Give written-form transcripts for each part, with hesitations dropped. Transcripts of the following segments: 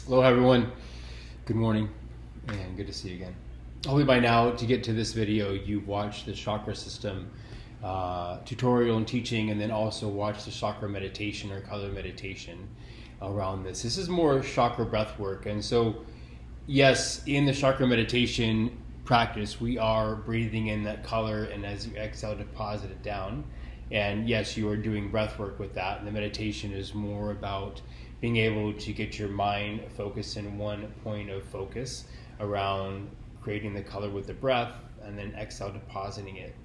Hello everyone, good morning and good to see you again. Hopefully by now, to get to this video, you've watched the chakra system tutorial and teaching, and then also watched the chakra meditation or color meditation around this. This is more chakra breath work, and so yes, in the chakra meditation practice, we are breathing in that color, and as you exhale, deposit it down. And yes, you are doing breath work with that, and the meditation is more about being able to get your mind focused in one point of focus around creating the color with the breath, and then exhale, depositing it.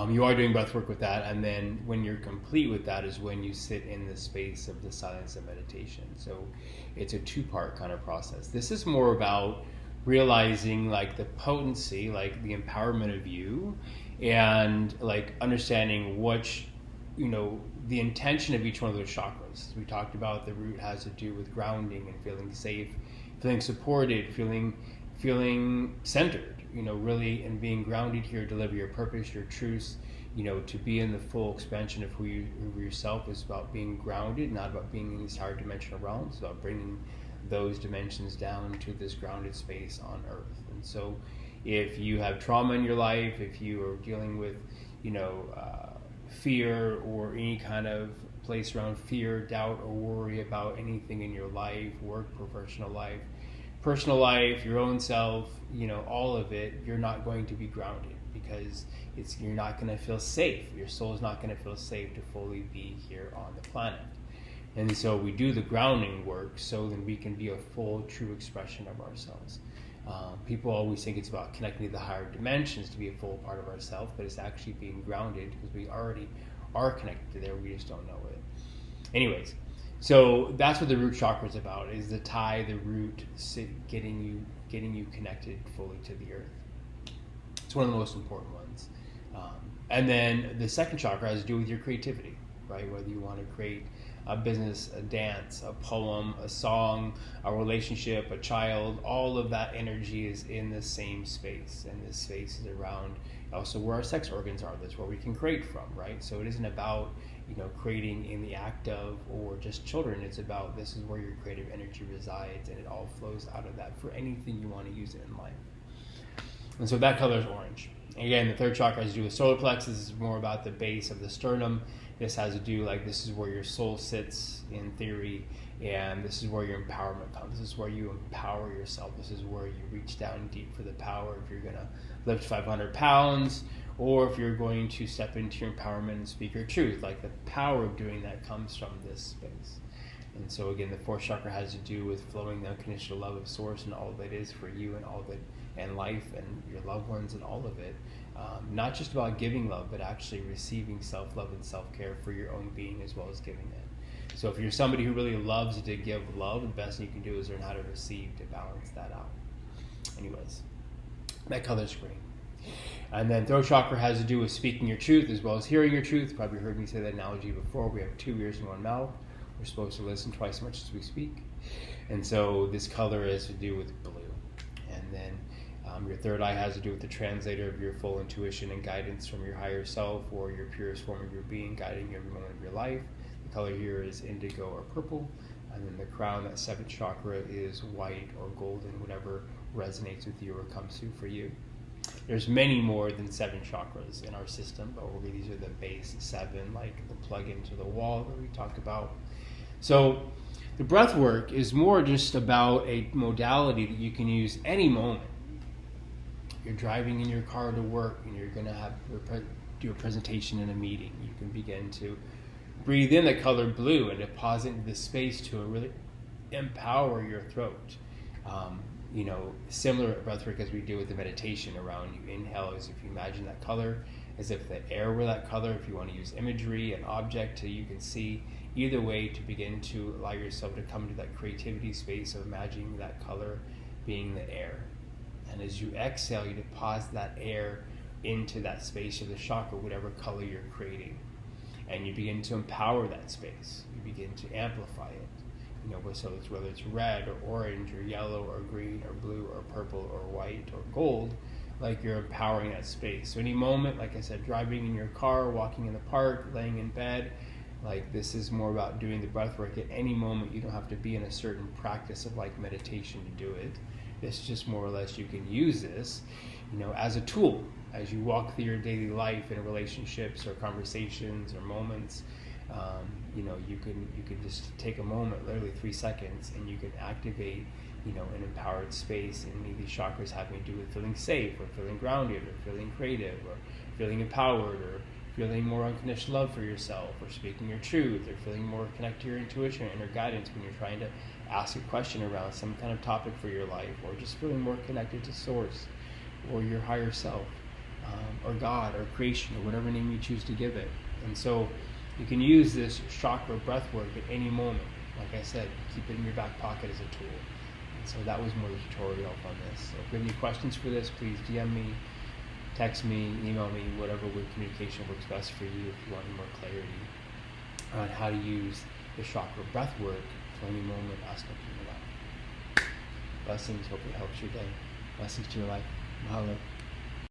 You are doing breath work with that, and then when you're complete with that is when you sit in the space of the silence of meditation. So it's a two-part kind of process. This is more about realizing like the potency, like the empowerment of you, and like understanding which, the intention of each one of those chakras. We talked about the root has to do with grounding and feeling safe, feeling supported, feeling centered, really, and being grounded here, deliver your purpose, your truths, to be in the full expansion of who yourself is about being grounded, not about being in these higher dimensional realms. It's about bringing those dimensions down to this grounded space on earth. And so if you have trauma in your life, if you are dealing with, fear or any kind of place around fear, doubt, or worry about anything in your life, work, personal life, your own self, all of it, you're not going to be grounded because you're not going to feel safe. Your soul is not going to feel safe to fully be here on the planet. And so we do the grounding work so then we can be a full, true expression of ourselves. People always think it's about connecting to the higher dimensions to be a full part of ourselves, but it's actually being grounded because we already are connected to there. We just don't know it. Anyways, so that's what the root chakra is about: is the tie, the root, getting you connected fully to the earth. It's one of the most important ones. And then the second chakra has to do with your creativity, right? Whether you want to create a business, a dance, a poem, a song, a relationship, a child, all of that energy is in the same space. And this space is around also where our sex organs are. That's where we can create from, right? So it isn't about, creating in the act of or just children. It's about this is where your creative energy resides, and it all flows out of that for anything you want to use it in life. And so that color is orange. Again, the third chakra has to do with solar plexus. This is more about the base of the sternum. This has to do, this is where your soul sits in theory, and this is where your empowerment comes. This is where you empower yourself. This is where you reach down deep for the power. If you're going to lift 500 pounds, or if you're going to step into your empowerment and speak your truth, the power of doing that comes from this space. And so again, the fourth chakra has to do with flowing the unconditional love of source and all that is for you and all of it, and life and your loved ones and all of it. Not just about giving love, but actually receiving self-love and self-care for your own being as well as giving it. So if you're somebody who really loves to give love, the best thing you can do is learn how to receive to balance that out. Anyways, that color's green. And then throat chakra has to do with speaking your truth as well as hearing your truth. You probably heard me say that analogy before. We have 2 ears and 1 mouth. We're supposed to listen twice as much as we speak. And so this color has to do with blue. And then your third eye has to do with the translator of your full intuition and guidance from your higher self or your purest form of your being, guiding you every moment of your life. The color here is indigo or purple. And then the crown, that seventh chakra, is white or golden, whatever resonates with you or comes through for you. There's many more than 7 chakras in our system, but these are the base 7, like the plug into the wall that we talked about. So the breath work is more just about a modality that you can use any moment. You're driving in your car to work and you're going to do a presentation in a meeting. You can begin to breathe in the color blue and deposit into the space to really empower your throat. Similar breath work as we do with the meditation around you inhale as if you imagine that color as if the air were that color. If you want to use imagery, an object you can see, either way, to begin to allow yourself to come to that creativity space of imagining that color being the air. And as you exhale, you deposit that air into that space of the chakra, whatever color you're creating. And you begin to empower that space. You begin to amplify it. So it's whether it's red or orange or yellow or green or blue or purple or white or gold, you're empowering that space. So any moment, like I said, driving in your car, walking in the park, laying in bed, Like, this is more about doing the breath work at any moment. You don't have to be in a certain practice of like meditation to do it. It's just more or less you can use this, as a tool as you walk through your daily life in relationships or conversations or moments. You can just take a moment, literally 3 seconds, and you can activate, an empowered space. And any of these chakras having to do with feeling safe, or feeling grounded, or feeling creative, or feeling empowered, or feeling more unconditional love for yourself, or speaking your truth, or feeling more connected to your intuition or inner guidance when you're trying to ask a question around some kind of topic for your life, or just feeling more connected to source or your higher self, or God, or creation, or whatever name you choose to give it. And so you can use this chakra breath work at any moment. Like I said, keep it in your back pocket as a tool. And so that was more the tutorial on this. So if you have any questions for this, please DM me, text me, email me, whatever way communication works best for you, if you want any more clarity on how to use the chakra breath work for any moment aspect of your life. Blessings. Hope it helps your day. Blessings to your life. Mahalo.